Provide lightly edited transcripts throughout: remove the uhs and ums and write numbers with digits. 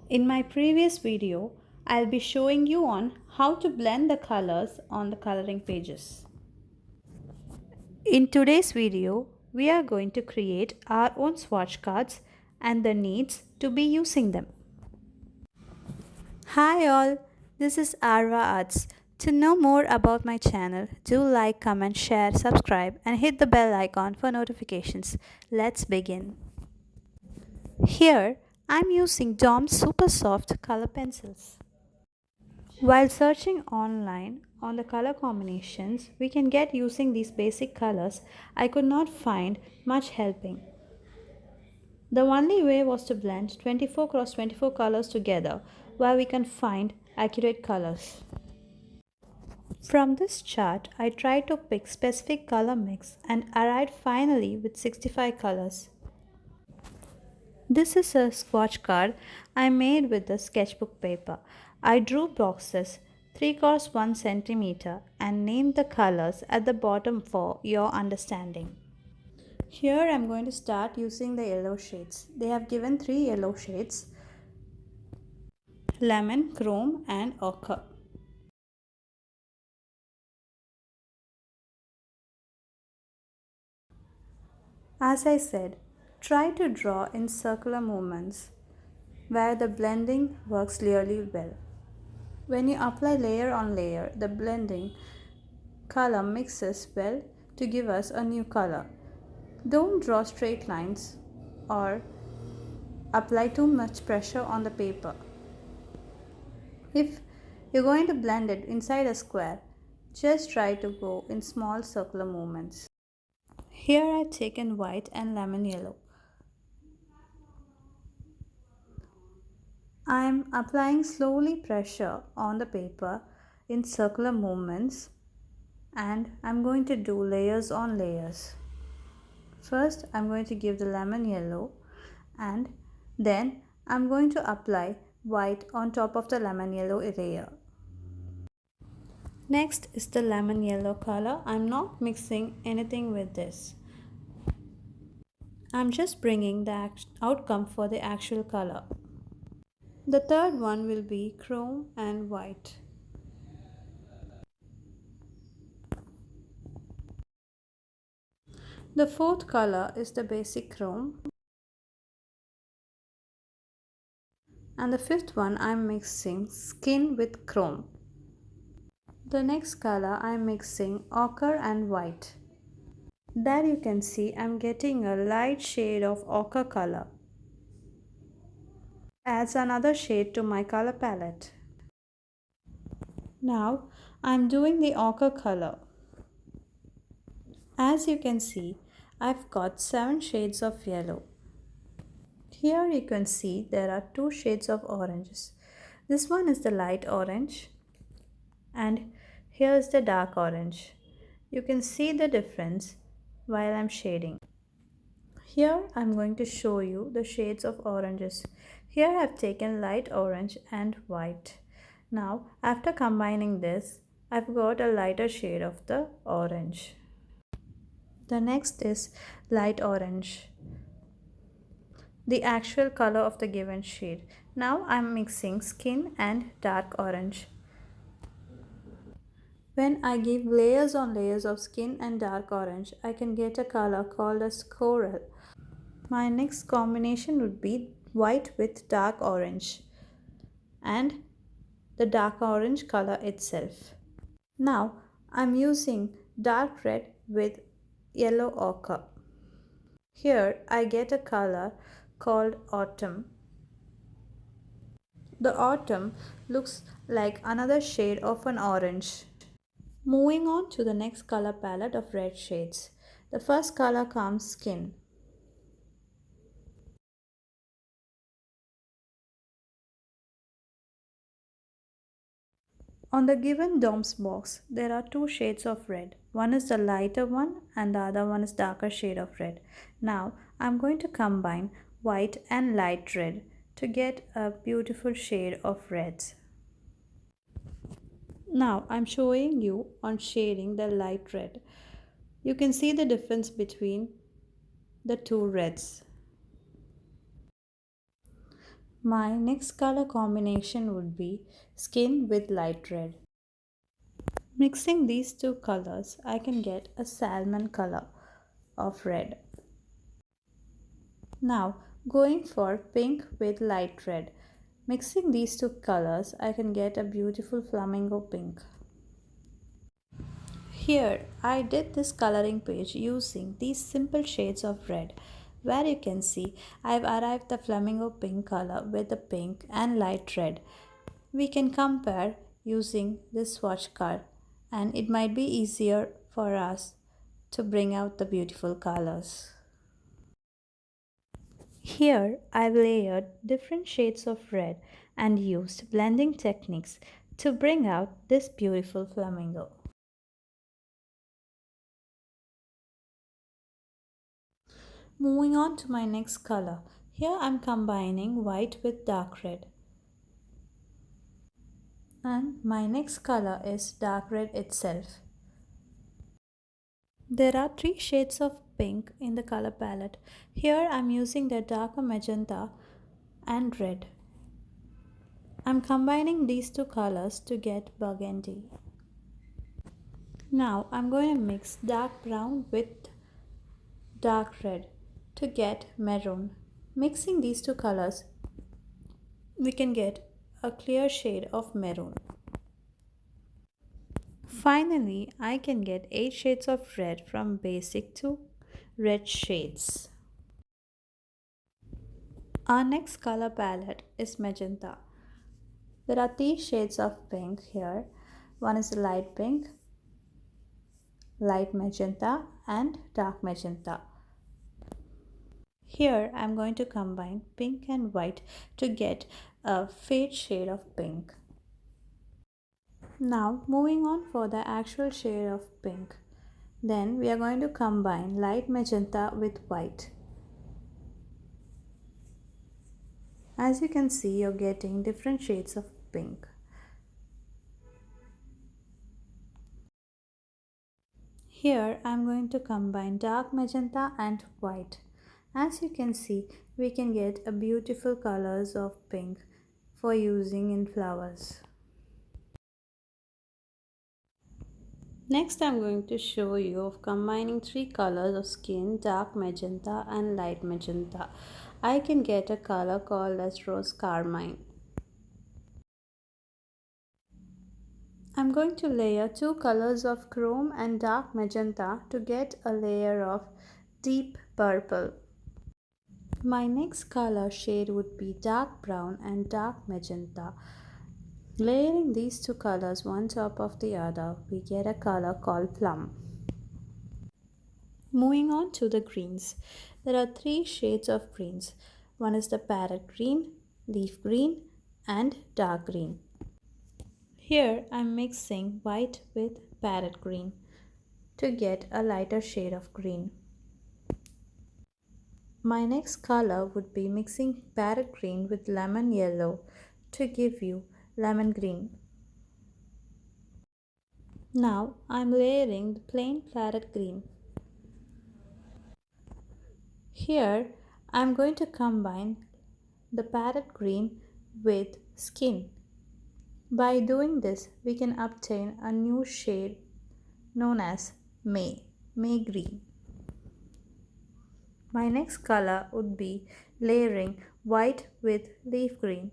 In my previous video, I'll be showing you on how to blend the colors on the coloring pages. In today's video, we are going to create our own swatch cards and the needs to be using them. Hi all, this is Arva Arts. To know more about my channel, do like, comment, share, subscribe and hit the bell icon for notifications. Let's begin. Here, I'm using DOM's Super Soft color pencils. While searching online on the color combinations we can get using these basic colors, I could not find much helping. The only way was to blend 24 cross 24 colors together where we can find accurate colors. From this chart, I tried to pick specific color mix and arrived finally with 65 colors. This is a swatch card I made with the sketchbook paper. I drew boxes 3 cross 1 centimeter and named the colors at the bottom for your understanding. Here I am going to start using the yellow shades. They have given 3 yellow shades: lemon, chrome and ochre. As I said, try to draw in circular movements where the blending works really well. When you apply layer on layer, the blending color mixes well to give us a new color. Don't draw straight lines or apply too much pressure on the paper. If you're going to blend it inside a square, just try to go in small circular movements. Here I've taken white and lemon yellow. I'm applying slowly pressure on the paper in circular movements and I'm going to do layers on layers. First I'm going to give the lemon yellow and then I'm going to apply white on top of the lemon yellow layer. Next is the lemon yellow color. I'm not mixing anything with this. I'm just bringing the outcome for the actual color. The third one will be chrome and white. The fourth color is the basic chrome. And the fifth one I'm mixing skin with chrome. The next color I'm mixing ochre and white. There you can see I'm getting a light shade of ochre color. Adds another shade to my color palette. Now I'm doing the ochre color. As you can see, I've got 7 shades of yellow. Here you can see there are 2 shades of oranges. This one is the light orange and here is the dark orange. You can see the difference while I'm shading. Here I'm going to show you the shades of oranges. Here I've taken light orange and white. Now after combining this, I've got a lighter shade of the orange. The next is light orange, the actual color of the given shade. Now I'm mixing skin and dark orange. When I give layers on layers of skin and dark orange, I can get a color called as coral. My next combination would be white with dark orange and the dark orange color itself. Now I'm using dark red with yellow ochre. Here I get a color called autumn. The autumn looks like another shade of an orange. Moving on to the next color palette of red shades. The first color comes skin. On the given DOMS box, there are 2 shades of red. One is the lighter one and the other one is darker shade of red. Now I'm going to combine white and light red to get a beautiful shade of reds. Now I'm showing you on shading the light red. You can see the difference between the 2 reds. My next color combination would be skin with light red. Mixing these two colors, I can get a salmon color of red. Now, going for pink with light red. Mixing these two colors, I can get a beautiful flamingo pink. Here, I did this coloring page using these simple shades of red, where you can see I've arrived the flamingo pink color with the pink and light red. We can compare using this swatch card, and it might be easier for us to bring out the beautiful colors. Here, I've layered different shades of red and used blending techniques to bring out this beautiful flamingo. Moving on to my next color. Here I'm combining white with dark red. And my next color is dark red itself. There are three shades of pink in the color palette. Here I'm using the darker magenta and red. I'm combining these two colors to get burgundy. Now I'm going to mix dark brown with dark red to get maroon. Mixing these two colors, we can get a clear shade of maroon. Finally, I can get 8 shades of red from basic to red shades. Our next color palette is magenta. There are 3 shades of pink here. One is light pink, light magenta, and dark magenta. Here I am going to combine pink and white to get a fade shade of pink. Now moving on for the actual shade of pink. Then we are going to combine light magenta with white. As you can see, you're getting different shades of pink. Here I'm going to combine dark magenta and white. As you can see, we can get a beautiful colors of pink for using in flowers. Next I'm going to show you of combining 3 colors of skin, dark magenta and light magenta. I can get a color called as rose carmine. I'm going to layer 2 colors of chrome and dark magenta to get a layer of deep purple. My next color shade would be dark brown and dark magenta. Layering these two colors one top of the other, we get a color called plum. Moving on to the greens. There are 3 shades of greens. One is the parrot green, leaf green, and dark green. Here I am mixing white with parrot green to get a lighter shade of green. My next color would be mixing parrot green with lemon yellow to give you lemon green. Now I am layering the plain parrot green. Here I am going to combine the parrot green with skin. By doing this, we can obtain a new shade known as May green. My next color would be layering white with leaf green.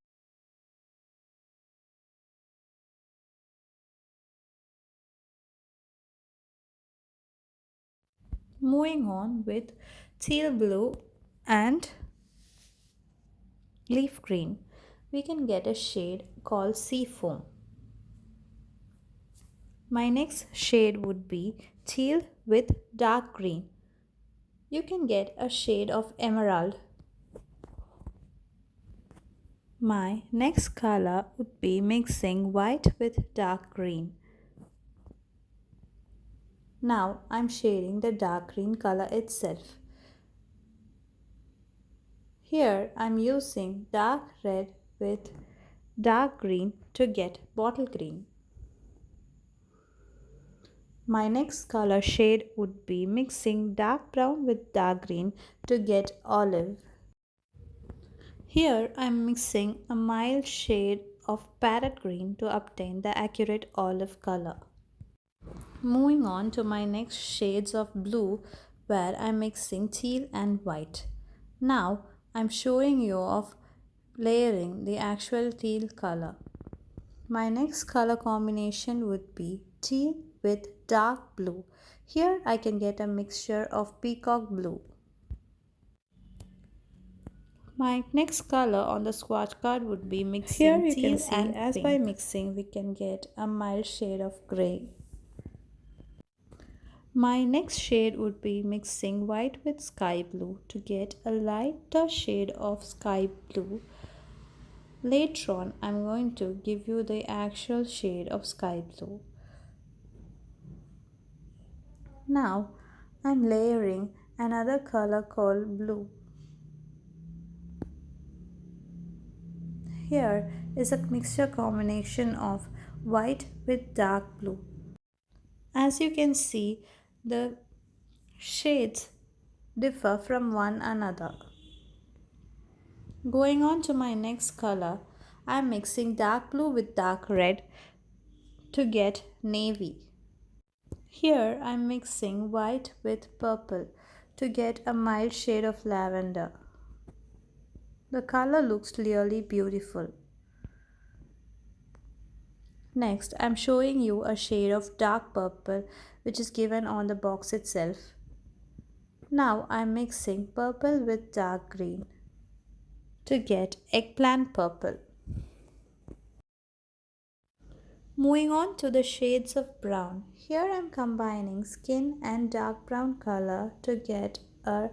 Moving on with teal blue and leaf green, we can get a shade called sea foam. My next shade would be teal with dark green. You can get a shade of emerald. My next color would be mixing white with dark green. Now I'm shading the dark green color itself. Here I'm using dark red with dark green to get bottle green. My next color shade would be mixing dark brown with dark green to get olive. Here I am mixing a mild shade of parrot green to obtain the accurate olive color. Moving on to my next shades of blue where I'm mixing teal and white. Now I'm showing you of layering the actual teal color. My next color combination would be teal with dark blue. Here I can get a mixture of peacock blue. My next color on the swatch card would be mixing here you teal can see and as pink. By mixing we can get a mild shade of grey. My next shade would be mixing white with sky blue to get a lighter shade of sky blue. Later on, I'm going to give you the actual shade of sky blue. Now, I'm layering another color called blue. Here is a mixture combination of white with dark blue. As you can see, the shades differ from one another. Going on to my next color, I am mixing dark blue with dark red to get navy. Here I am mixing white with purple to get a mild shade of lavender. The color looks really beautiful. Next, I am showing you a shade of dark purple which is given on the box itself. Now I am mixing purple with dark green to get eggplant purple. Moving on to the shades of brown. Here I am combining skin and dark brown color to get a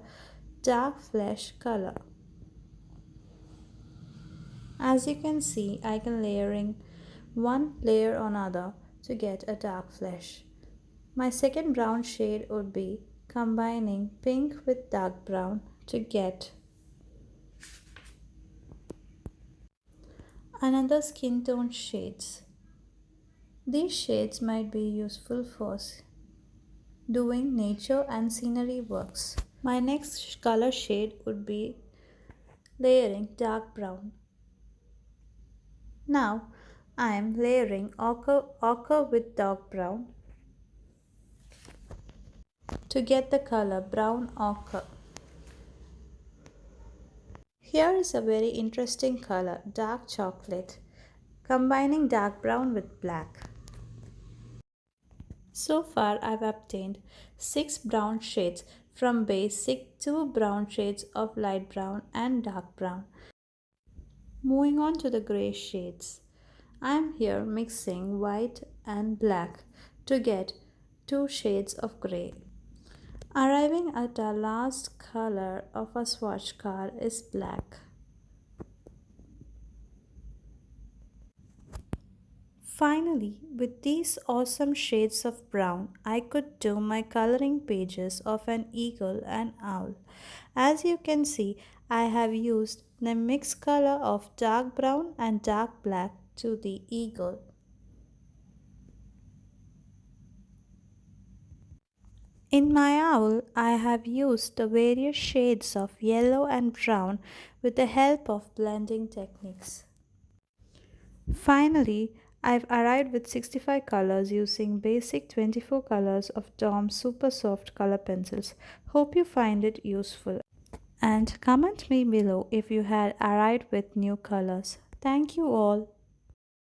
dark flesh color. As you can see, I can layering one layer on other to get a dark flesh. My second brown shade would be combining pink with dark brown to get another skin tone shades. These shades might be useful for doing nature and scenery works. My next color shade would be layering dark brown. Now I am layering ochre with dark brown to get the color brown ochre. Here is a very interesting color, dark chocolate, combining dark brown with black. So far I've obtained 6 brown shades from basic 2 brown shades of light brown and dark brown. Moving on to the grey shades. I am here mixing white and black to get 2 shades of grey. Arriving at our last color of a swatch card is black. Finally, with these awesome shades of brown, I could do my coloring pages of an eagle and owl. As you can see, I have used the mixed color of dark brown and dark black to the eagle. In my owl, I have used the various shades of yellow and brown with the help of blending techniques. Finally, I've arrived with 65 colors using basic 24 colors of Tom's super soft color pencils. Hope you find it useful. And comment me below if you had arrived with new colors. Thank you all.